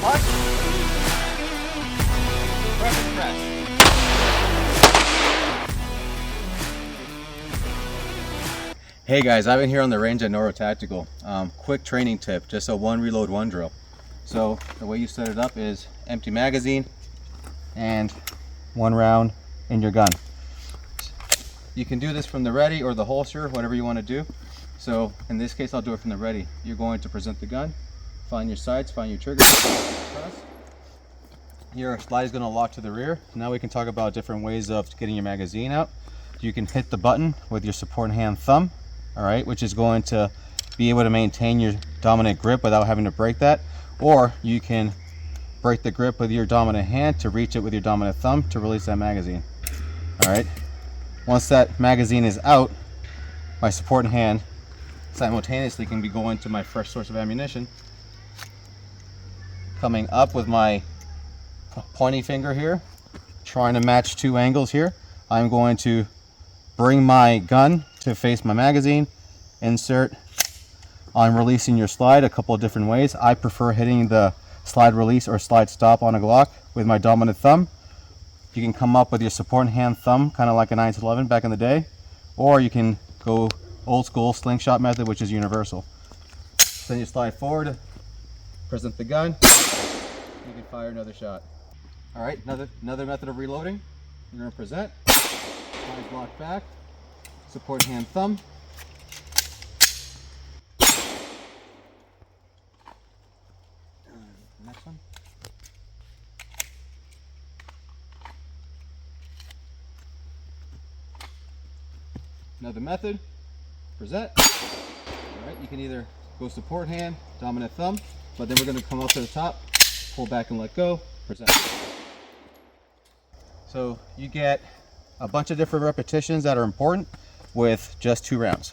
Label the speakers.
Speaker 1: Punch. Press and press. Hey guys, I've been here on the range at Noro Tactical. Quick training tip, just a one reload, one drill. So the way you set it up is empty magazine and one round in your gun. You can do this from the ready or the holster, whatever you want to do. So in this case, I'll do it from the ready. You're going to present the gun, find your sights, find your trigger, press. Your slide is going to lock to the rear. Now we can talk about different ways of getting your magazine out. You can hit the button with your supporting hand thumb, all right, which is going to be able to maintain your dominant grip without having to break that. Or you can break the grip with your dominant hand to reach it with your dominant thumb to release that magazine. All right. Once that magazine is out, my supporting hand simultaneously can be going to my fresh source of ammunition, coming up with my pointy finger here, trying to match two angles here. I'm going to bring my gun to face my magazine, insert. I'm releasing your slide a couple of different ways. I prefer hitting the slide release or slide stop on a Glock with my dominant thumb. You can come up with your supporting hand thumb, kind of like a 9-11 back in the day, or you can go old school slingshot method, which is universal. Then you slide forward, present the gun, you can fire another shot. All right, another method of reloading. You're going to present, slide block back, supporting hand thumb. Next one. Another method, present. All right, you can either go support hand, dominant thumb, but then we're going to come up to the top, pull back and let go, present. So you get a bunch of different repetitions that are important with just 2 rounds.